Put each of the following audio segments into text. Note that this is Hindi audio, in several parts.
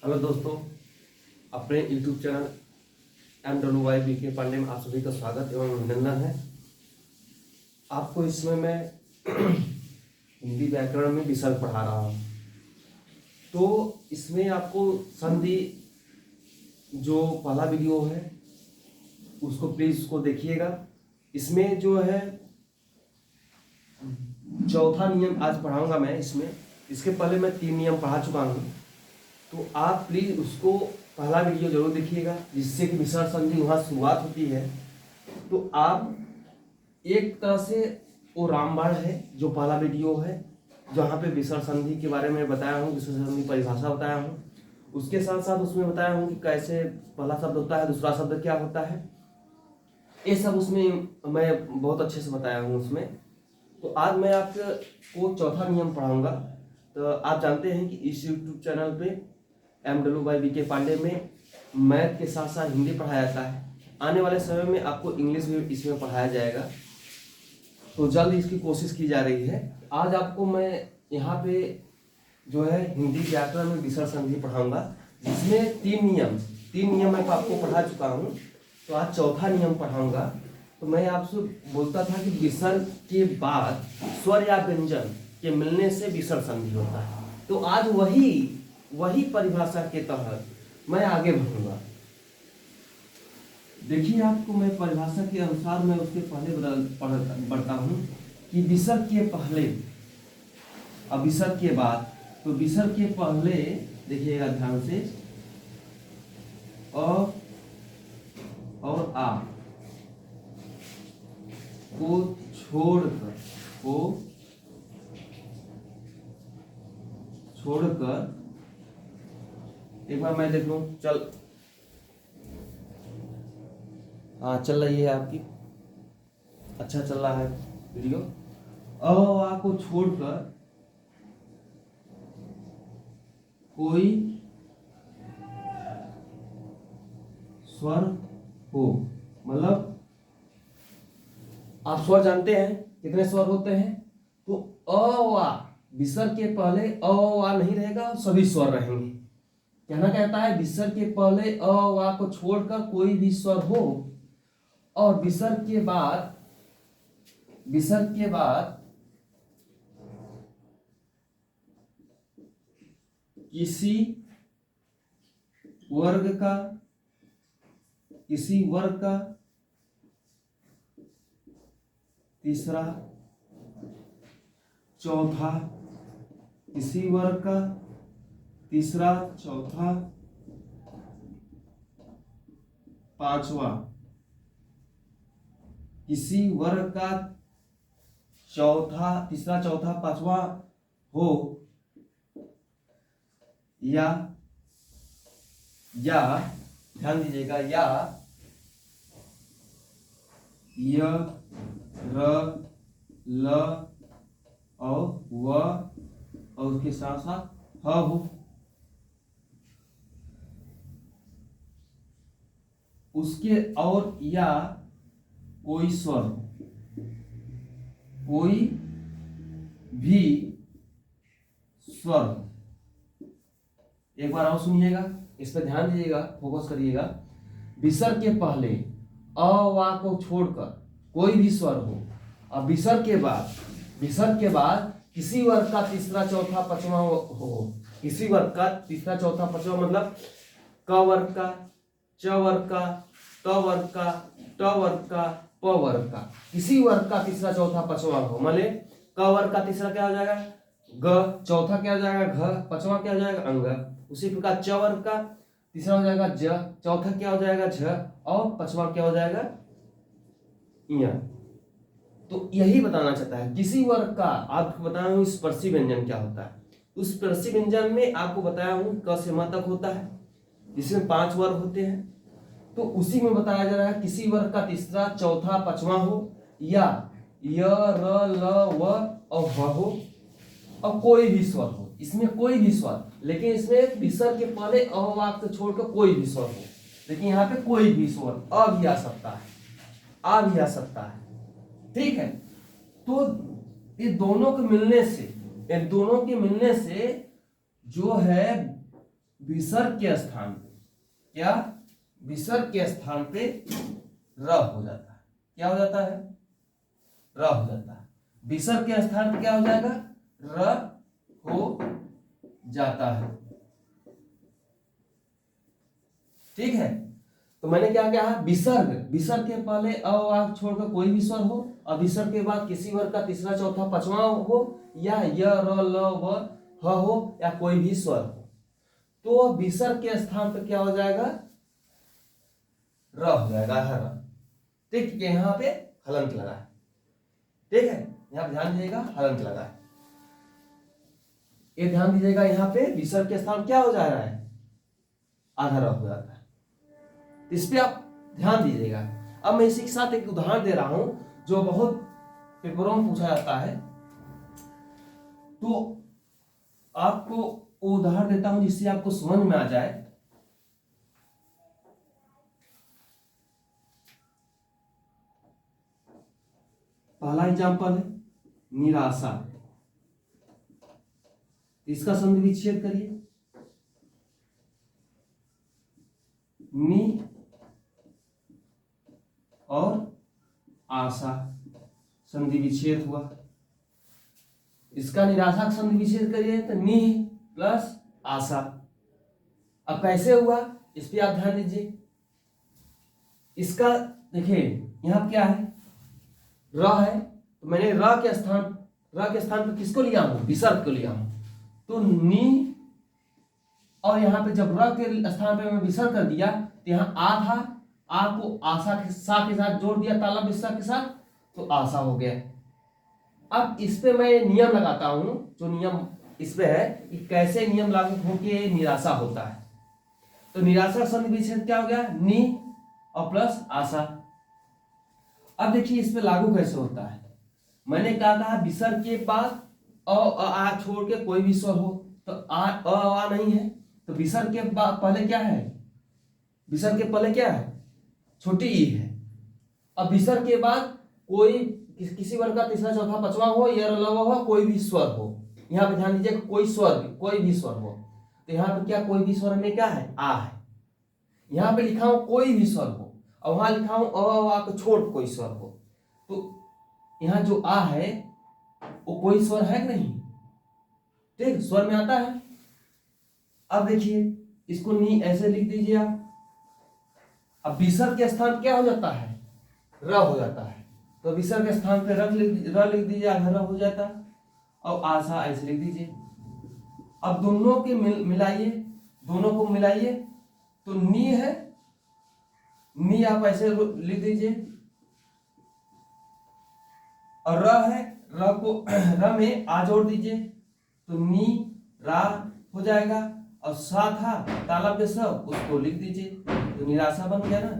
हेलो दोस्तों, अपने यूट्यूब चैनल MWY पांडे में आप सभी का स्वागत एवं अभिनंदन है। आपको इसमें मैं हिंदी व्याकरण में विसर्ग पढ़ा रहा हूँ। तो इसमें आपको संधि जो पहला वीडियो है उसको प्लीज़ उसको देखिएगा। इसमें जो है चौथा नियम आज पढ़ाऊंगा मैं। इसके पहले मैं 3 नियम पढ़ा चुका हूँ, तो आप प्लीज़ उसको पहला वीडियो जरूर देखिएगा, जिससे कि विसर्ग संधि वहाँ शुरुआत होती है। तो आप एक तरह से वो रामबाण है जो पहला वीडियो है, जहाँ पे विसर्ग संधि के बारे में बताया हूँ, विसर्ग संधि परिभाषा बताया हूँ। उसके साथ साथ उसमें बताया हूँ कि कैसे पहला शब्द होता है, दूसरा शब्द क्या होता है, ये सब उसमें मैं बहुत अच्छे से बताया हूँ उसमें। तो आज मैं आपको चौथा नियम पढ़ाऊँगा। तो आप जानते हैं कि इस यूट्यूब चैनल पे MWY पांडे में मैथ के साथ साथ हिंदी पढ़ाया जाता है। आने वाले समय में आपको इंग्लिश भी इसमें पढ़ाया जाएगा, तो जल्द इसकी कोशिश की जा रही है। आज आपको मैं यहाँ पे जो है हिंदी व्याकरण में विसर्ग संधि पढ़ाऊंगा, जिसमें 3 नियम मैं आपको पढ़ा चुका हूँ। तो आज चौथा नियम पढ़ाऊंगा। तो मैं आपसे बोलता था कि विसर्ग के बाद स्वर या व्यंजन के मिलने से विसर्ग संधि होता है। तो आज वही परिभाषा के तहत मैं आगे बढ़ूंगा। देखिए, आपको मैं परिभाषा के अनुसार मैं उसके पहले बढ़ता हूँ कि विसर्ग के पहले और विसर्ग के बाद। तो विसर्ग के पहले देखिएगा ध्यान से, अ और आ को छोड़कर एक बार मैं देख लूं। हाँ, चल रही है आपकी, अच्छा चल रहा है वीडियो। आ को छोड़कर कोई स्वर हो, मतलब आप स्वर जानते हैं कितने स्वर होते हैं। तो अ वा विसर्ग के पहले अ वा नहीं रहेगा, सभी स्वर रहेंगे। कहना कहता है विसर्ग के पहले अ वा को छोड़कर कोई भी स्वर हो, और विसर्ग के बाद किसी वर्ग का तीसरा चौथा, किसी वर्ग का तीसरा चौथा पांचवा, किसी वर्ग का तीसरा चौथा पांचवा हो, या ध्यान दीजिएगा, या य र ल और व और उसके साथ साथ ह हो। उसके और या कोई स्वर, कोई भी स्वर। एक बार और सुनिएगा, इस पर ध्यान दीजिएगा, फोकस करिएगा। विसर्ग के पहले अ वा को छोड़कर कोई भी स्वर हो, और विसर्ग के बाद किसी वर्ग का तीसरा चौथा पांचवा हो। किसी वर्ग का तीसरा चौथा पांचवा मतलब क वर्ग का, च वर्ग का, त वर्ग का, ट वर्ग का, प वर्ग का, किसी वर्ग का तीसरा चौथा पांचवा हो। माने क वर्ग का तीसरा क्या हो जाएगा ग, चौथा क्या हो जाएगा घ, पांचवा क्या हो जाएगा अंग। उसी प्रकार च वर्ग का तीसरा हो जाएगा ज, चौथा क्या हो जाएगा झ, और पांचवा क्या हो जाएगा य। तो यही बताना चाहता है किसी वर्ग का। आपको बताया हूं स्पर्शी व्यंजन क्या होता है। उस स्पर्शी व्यंजन में आपको बताया हूं क से म तक होता है, जिसमें 5 वर्ग होते हैं। तो उसी में बताया जा रहा है किसी वर्ग का तीसरा चौथा पांचवा हो, या य र ल व और ह हो, और कोई भी स्वर हो। इसमें कोई भी स्वर, लेकिन इसमें विसर्ग के पहले अ वाक से छोड़कर कोई भी स्वर हो। लेकिन यहाँ पे कोई भी स्वर अ भी आ सकता है, आ भी आ सकता है। ठीक है, तो ये दोनों के मिलने से जो है विसर्ग के स्थान पे क्या, विसर्ग के स्थान पे र हो जाता है। क्या हो जाता है? र हो जाता है। विसर्ग के स्थान पे क्या हो जाएगा? र हो जाता है। ठीक है, तो मैंने क्या कहा? विसर्ग, विसर्ग के पहले अ आ छोड़कर कोई भी स्वर हो, और विसर्ग के बाद किसी वर्ग का तीसरा चौथा पांचवा हो, या य र ल व ह हो, या कोई भी स्वर हो, तो विसर्ग के स्थान पर क्या हो जाएगा? र हो जाएगा, हर। ठीक है, यहाँ पे हलंत लगा है। ठीक है, यहाँ पे ध्यान दीजिएगा, हलंत लगा है। ये ध्यान दीजिएगा, यहाँ पे विसर्ग के स्थान क्या हो जा रहा है? आधा र हो जाता है। इस पे आप ध्यान दीजिएगा। अब मैं इसी के साथ एक उदाहरण दे रहा हूं जो बहुत पेपरों में पूछा जाता है, तो आपको उदाहरण देता हूं जिससे आपको समझ में आ जाए। पहला एग्जाम्पल है निराशा। इसका संधि विच्छेद करिए। नि और आशा, संधि विच्छेद हुआ। इसका निराशा का संधि विच्छेद करिए तो नि प्लस आशा। अब कैसे हुआ, इस पे आप ध्यान दीजिए। इसका देखिए, यहां क्या है? र है, तो मैंने र के स्थान पर किसको लिया हूं? विसर्ग को लिया हूं। तो नी, और यहां पे जब र के स्थान पे मैं विसर्ग कर दिया तो यहां आ था, आ को आशा के साथ जोड़ दिया, तालब विसर्ग के साथ, तो आशा हो गया। अब इस पे मैं नियम लगाता हूं, जो नियम इस पे है कि कैसे नियम लागू होके निराशा होता है। तो निराशा संधि विच्छेद क्या हो गया? नी और प्लस आशा। अब देखिए इस पे लागू कैसे होता है। मैंने क्या कहा? विसर्ग के बाद अ आ छोड़ के कोई भी स्वर हो, तो आ नहीं है, तो विसर्ग के पहले क्या है? विसर्ग के पहले क्या है? छोटी ई है। अब विसर्ग के बाद कोई किसी वर्ग का तीसरा चौथा पांचवा हो, या हो, कोई भी स्वर हो। यहाँ पे ध्यान दीजिए, कोई भी स्वर हो, तो यहाँ पे क्या, कोई भी स्वर में क्या है? आ है। यहाँ पे लिखा हूं कोई भी स्वर हो, और वहां लिखा हूं अ को छोड़ कोई स्वर हो, तो यहाँ जो आ है वो कोई स्वर है कि नहीं? ठीक, स्वर में आता है। अब देखिए इसको नी ऐसे लिख दीजिए आप। अब विसर्ग के स्थान क्या हो जाता है? र हो जाता है। तो विसर्ग के स्थान पे र लिख दीजिए, आधा र हो जाता, और आशा ऐसे लिख दीजिए। अब दोनों के मिलाइए, दोनों को मिलाइए, तो नी है, नी आप ऐसे लिख दीजिए, और र है, र को र में आ जोड़ दीजिए, तो नी रा हो जाएगा, और सा था तालब के सब, उसको लिख दीजिए, तो निराशा बन गया ना।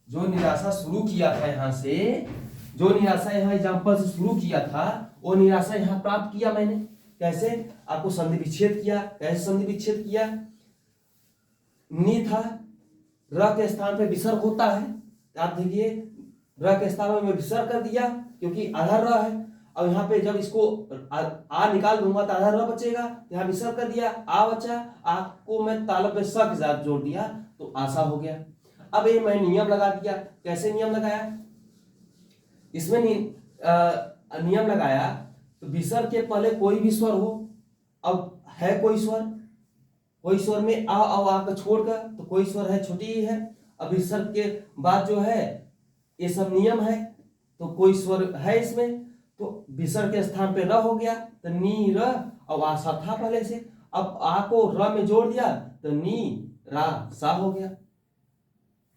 जो निराशा शुरू किया था यहां से, जो निराशा यहाँ एग्जाम्पल से शुरू किया था, वो निराशा यहाँ प्राप्त किया मैंने। कैसे? आपको संधि विच्छेद किया। कैसे संधि विच्छेद किया? नी था, र के स्थान पे विसर्ग होता है, आप देखिए र के स्थान में विसर्ग कर दिया क्योंकि आधा र है। अब यहाँ पे जब इसको आ निकाल दूंगा तो आधा र बचेगा, यहाँ विसर्ग कर दिया, आ बचा, आ को मैं तालब पे स के साथ जोड़ दिया, तो आशा हो गया। अब ये मैं नियम लगा दिया। कैसे नियम लगाया? इसमें नियम लगाया, तो विसर्ग के पहले कोई भी स्वर हो, अब है कोई स्वर में आ और आ को छोड़कर, तो कोई स्वर है, छोटी ही है। अब विसर्ग के बाद जो है ये सब नियम है, तो कोई स्वर है इसमें, तो विसर्ग के स्थान पे र हो गया, तो नी र, और आशा था पहले से, अब आ को र में जोड़ दिया, तो नी रा सा हो गया।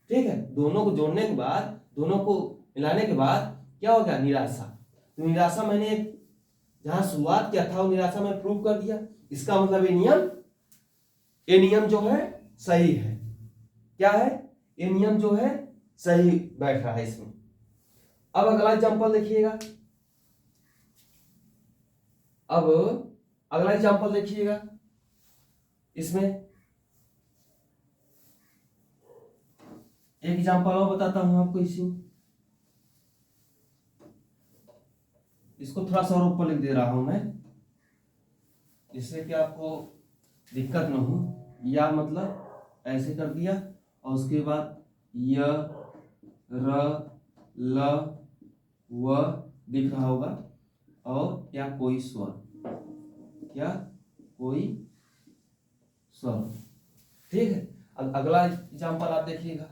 ठीक है, दोनों को जोड़ने के बाद, दोनों को मिलाने के बाद क्या हो गया? निराशा। तो निराशा मैंने जहां शुरुआत किया था वो निराशा में प्रूव कर दिया। इसका मतलब ये नियम जो है सही है। क्या है? ये नियम जो है सही बैठ रहा है इसमें। अब अगला एग्जांपल देखिएगा। अब अगला एग्जांपल देखिएगा। इसमें एक एग्जांपल और बताता हूं आपको। इसको थोड़ा सा और ऊपर लिख दे रहा हूं मैं, जिससे कि आपको दिक्कत न हो। या मतलब ऐसे कर दिया और उसके बाद य र ल व दिख रहा होगा और क्या कोई स्वर, क्या कोई स्वर। ठीक है, अब अगला एग्जाम्पल आप देखिएगा।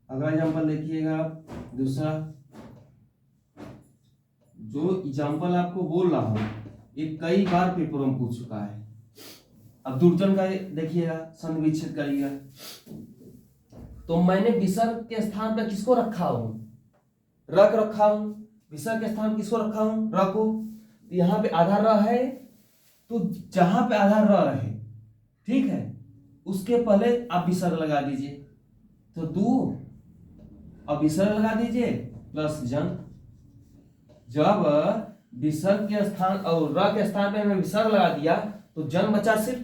अगला एग्जाम्पल देखिएगा आप, दूसरा जो एग्जाम्पल आपको बोल रहा हूं ये कई बार पेपरों में पूछ चुका है। अब दुर्जन का देखिएगा, संधि विच्छेद करिएगा। तो मैंने विसर्ग के स्थान पर किसको रखा हूं, र को रखा हूं। विसर्ग के स्थान किसको रखा हूं, र को। तो यहाँ पे आधा र है, तो जहां पे आधा र रहे, ठीक है, उसके पहले आप विसर्ग लगा दीजिए। तो दू, अब विसर्ग लगा दीजिए प्लस जन। जब विसर्ग के स्थान और र के स्थान पे हमें विसर्ग लगा दिया तो जन बचा सिर्फ,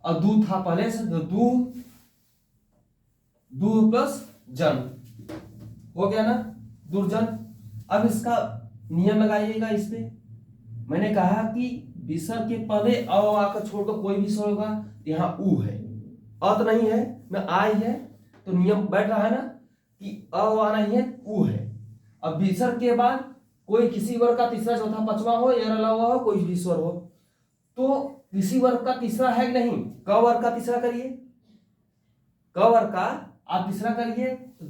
और दू था पहले से, तो दू प्लस जन हो गया ना, दुर्जन। अब इसका नियम लगाइएगा। इसमें मैंने कहा कि विसर्ग के पहले अ आकर छोड़कर कोई भी स्वर होगा, यहाँ उ है, अ तो नहीं है ना, आ ही है, तो नियम बैठ रहा है ना कि अ नहीं है, उ है। अब विसर्ग के बाद कोई किसी वर्ग का तीसरा चौथा पांचवा हो या रला हुआ हो, कोई भी स्वर हो, तो किसी वर्ग का तीसरा है कि नहीं, क वर्ग का तीसरा करिए, क वर्ग का आप तीसरा करिए तो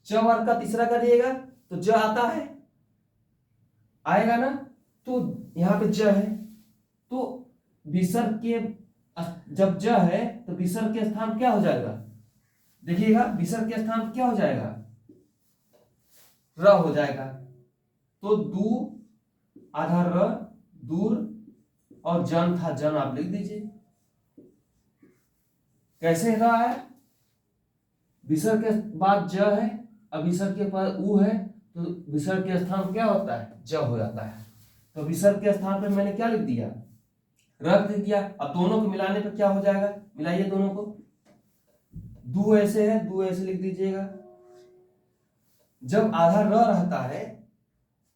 च वर्ग का तीसरा करिएगा तो ज आता है, आएगा ना। तो यहाँ पे ज है, तो विसर्ग के जब ज है तो विसर्ग के स्थान क्या हो जाएगा, देखिएगा विसर्ग के स्थान क्या हो जाएगा, र हो जाएगा। तो दू आधा र, दूर, और जन था जन आप लिख दीजिए। कैसे रहा है, विसर्ग के बाद ज है, अब विसर्ग के बाद उ है, तो विसर्ग के स्थान क्या होता है, ज हो जाता है। तो विसर्ग के स्थान पर मैंने क्या लिख दिया, रख दिया। अब दोनों को मिलाने पर क्या हो जाएगा, मिलाइए दोनों को। दू ऐसे है, दू ऐसे लिख दीजिएगा। जब आधा र रहता है,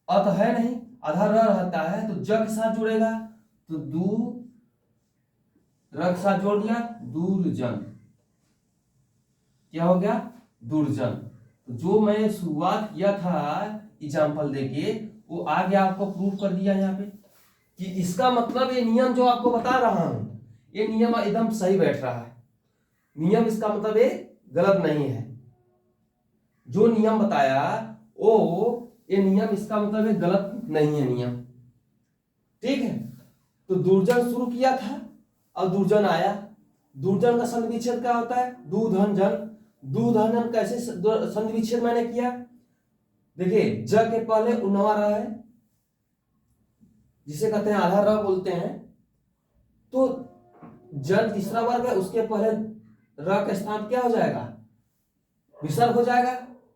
अ तो है नहीं, आधा र रहता है तो ज के साथ जुड़ेगा, तो दू र के साथ जोड़ दिया, दूरजन। क्या हो गया, दूरजन। तो जो मैं शुरुआत किया था एग्जाम्पल देके, वो आगे आपको प्रूफ कर दिया यहाँ पे कि इसका मतलब ये नियम जो आपको बता रहा हूं, ये नियम एकदम सही बैठ रहा है। नियम इसका मतलब ये गलत नहीं है, जो नियम बताया वो ये नियम इसका मतलब ये गलत नहीं है नियम। ठीक है, तो दुर्जन शुरू किया था और दुर्जन आया। दुर्जन का संधि विच्छेद क्या होता है, दू धन जन। दू धन जन कैसे संधि विच्छेद मैंने किया, देखिए ज के पहले उनवा र है, जिसे कहते हैं आधा र बोलते हैं, तो जन तीसरा वर्ग है, उसके पहले र का स्थान क्या हो जाएगा, विसर्ग हो जाएगा।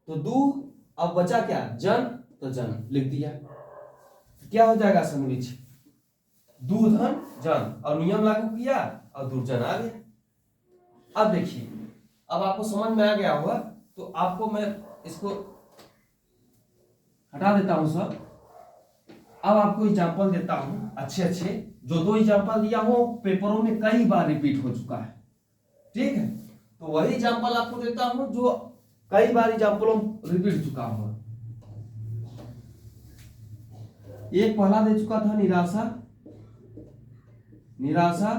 तो दू, अब बचा क्या, जन, तो जन लिख दिया। क्या हो जाएगा संधि विच्छेद, दू धन जन, और नियम लागू किया और दुर्जन आ गया। अब देखिए, अब आपको समझ में आ गया होगा, तो आपको मैं इसको हटा देता हूं सब। अब आपको एग्जाम्पल देता हूं अच्छे अच्छे, जो दो एग्जाम्पल दिया हूं पेपरों में कई बार रिपीट हो चुका है। ठीक है, तो वही एग्जाम्पल आपको देता हूं जो कई बार एग्जाम्पलों रिपीट चुका हुआ। एक पहला दे चुका था निराशा, निराशा,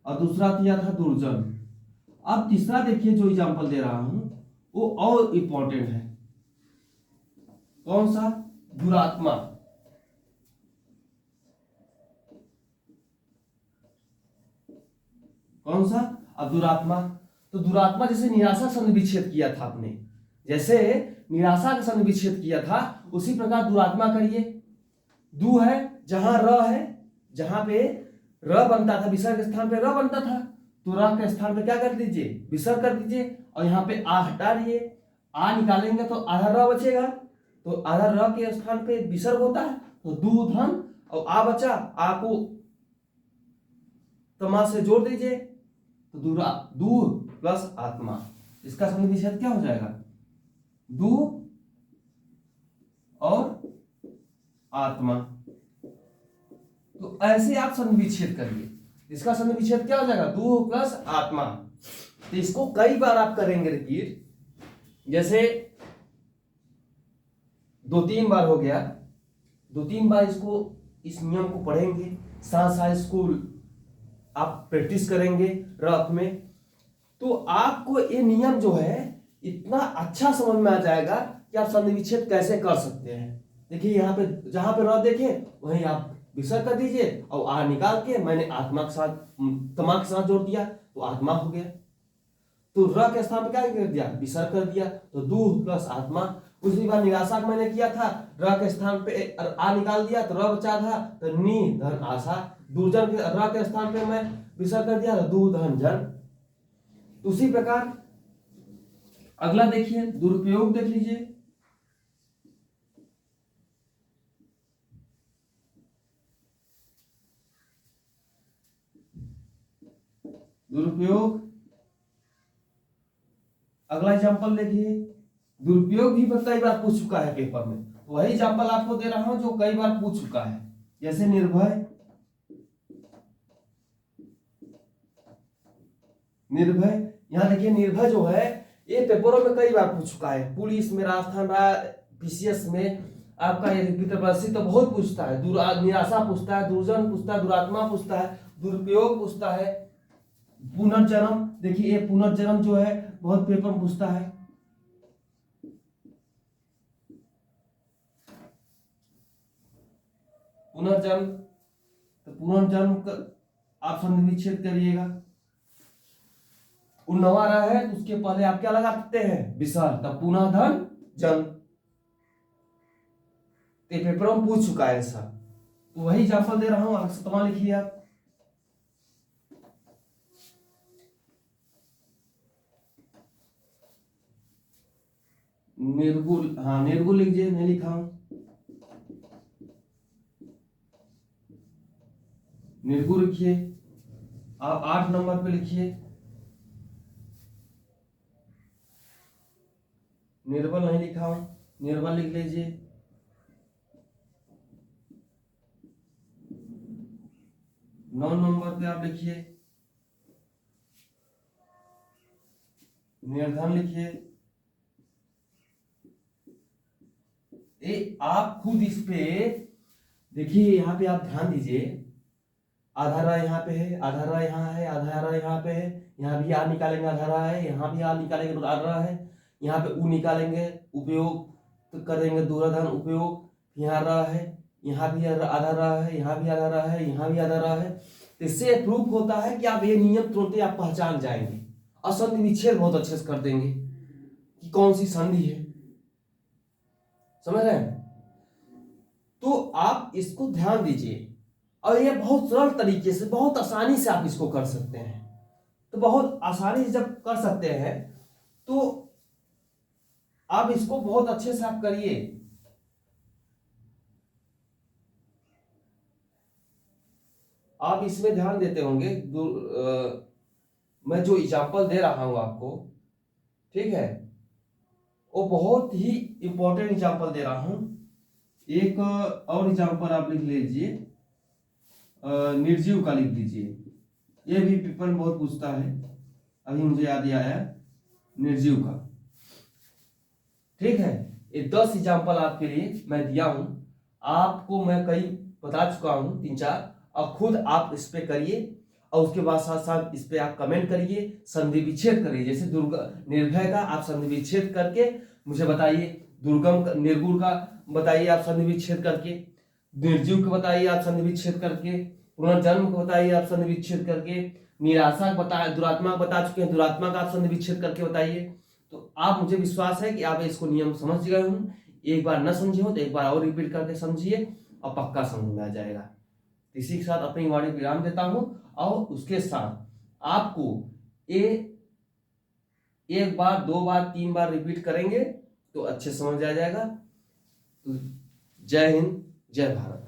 और दूसरा दिया था दुर्जन। अब तीसरा देखिए जो एग्जाम्पल दे रहा हूं वो और इंपॉर्टेंट है। कौन सा, दुरात्मा। कौन सा, अब दुरात्मा। तो दुरात्मा जैसे निराशा संधि विच्छेद किया था आपने, जैसे निराशा का संधि विच्छेद किया था उसी प्रकार दुरात्मा करिए। दू है, जहां र है, जहां पे र बनता था, विसर्ग के स्थान पे र बनता था, तो र के स्थान पे क्या कर दीजिए, विसर्ग कर दीजिए, और यहाँ पे आ हटा दिए। आ निकालेंगे तो आधा र बचेगा, तो आधा र के स्थान पे विसर्ग होता है, तो दू धन, और आ बचा, आ को तमा से जोड़ दीजिए, तो दू प्लस आत्मा। इसका संधि विच्छेद क्या हो जाएगा? दू और आत्मा। तो ऐसे आप संधि विच्छेद करिए। इसका संधि विच्छेद क्या हो जाएगा? दू प्लस आत्मा। तो इसको कई बार आप करेंगे रिपीट, जैसे 2-3 बार हो गया, 2-3 बार इसको, इस नियम को पढ़ेंगे, साथ साथ इसको आप प्रैक्टिस करेंगे रफ में, तो आपको ये नियम जो है इतना अच्छा समझ में आ जाएगा कि आप संधि विच्छेद कैसे कर सकते हैं। देखिए यहाँ पे, जहां पे र देखे वहीं आप विसर्ग कर दीजिए और आ निकाल के मैंने आत्मा के साथ, तमा के साथ जोड़ दिया तो आत्मा हो गया। तो र के स्थान पे क्या कर दिया? विसर्ग कर दिया, तो दू प्लस आत्मा। उसी बार निराशा मैंने किया था, र के स्थान पे आ निकाल दिया तो र बचा था, तो नी धन आशा। दुर्जन के र के स्थान पे मैं विसर्ग कर दिया तो दू धन जन। उसी प्रकार अगला देखिए, दुरुपयोग देख लीजिए। दुरुपयोग, अगला एग्जाम्पल देखिए। दुरुपयोग भी कई बार पूछ चुका है पेपर में, तो वही एग्जाम्पल आपको दे रहा हूं जो कई बार पूछ चुका है। जैसे निर्भय, निर्भय, यहां देखिए निर्भय जो है ये पेपरों में कई बार पूछ चुका है। पुलिस में, राजस्थान पीसीएस में आपका ये विप्रवासी तो बहुत पूछता है। निराशा पूछता है, दुर्जन पूछता है, दुरात्मा पूछता है, दुरुपयोग पूछता है, पुनर्जन्म। देखिए ये पुनर्जन्म जो है बहुत पेपर में पूछता है। पुनर्जन्म, तो पुनर्जन्म का आप संधि विच्छेद करिएगा। उन्नवा रहा है तो उसके पहले आप क्या लगा सकते हैं? विसर्ग, तब पुनः धन जन्म। पेपर में पूछ चुका है ऐसा, तो वही एग्जाम्पल दे रहा हूं, अक्षतमा लिखिए आप। निर्गुण, हाँ निर्गुण लिखिए, नहीं लिखा हूं। निर्गुण लिखिए आप 8 नंबर पे लिखिए। निर्बल नहीं लिखा हूं, निर्बल लिख लीजिए। नौ नंबर पे आप लिखिए निर्धन लिखिए। आप खुद इस पे देखिए, यहाँ पे आप ध्यान दीजिए, आधा र यहाँ पे है, आधा र यहाँ है, आधा र यहाँ पे है, यहाँ भी आ निकालेंगे आधा र है, यहाँ भी आ निकालेंगे तो आधा र है, यहाँ पे उ निकालेंगे, उपयोग तो करेंगे दूरधन उपयोग, यहाँ र है, यहाँ भी आधा र है, यहाँ भी आधा र है, यहाँ भी आधा र है। इससे प्रूफ होता है कि आप ये नियम तुरंत आप पहचान जाएंगे और संधि विच्छेद बहुत अच्छे से कर देंगे कि कौन सी संधि है। समझ रहे हैं? तो आप इसको ध्यान दीजिए, और ये बहुत सरल तरीके से, बहुत आसानी से आप इसको कर सकते हैं। तो बहुत आसानी से जब कर सकते हैं तो आप इसको बहुत अच्छे से आप करिए। आप इसमें ध्यान देते होंगे, मैं जो एग्जाम्पल दे रहा हूं आपको, ठीक है, वो बहुत ही इंपॉर्टेंट एग्जाम्पल दे रहा हूं। एक और एग्जाम्पल आप लिख लीजिए, निर्जीव का लिख दीजिए। ये भी पेपर में बहुत पूछता है, अभी मुझे याद आया, निर्जीव का। ठीक है, ये 10 एग्जाम्पल आपके लिए मैं दिया हूं, आपको मैं कई बता चुका हूं, 3-4। अब खुद आप इस पे करिए और उसके बाद साथ साथ इस पे आप कमेंट करिए, संधि विच्छेद करिए। जैसे निर्भय का आप संधि विच्छेद करके मुझे बताइए, दुर्गम निर्गुण का बताइए आप संधि विच्छेद करके, निर्जीव का बताइए आप संधि विच्छेद करके, पुनर्जन्म को बताइए आप संधि विच्छेद करके, निराशा बताए, दुरात्मा बता चुके हैं, दुरात्मा का आप संधि विच्छेद करके बताइए। तो आप, मुझे विश्वास है कि आप इसको नियम समझ गए हों। एक बार न समझे हो तो एक बार और रिपीट करके समझिए और पक्का समझ में आ जाएगा। इसी के साथ अपनी वाणी विराम देता हूं, और उसके साथ आपको ये एक बार, 2 बार, 3 बार रिपीट करेंगे तो अच्छे समझ आ जाएगा। तो जय हिंद, जय भारत।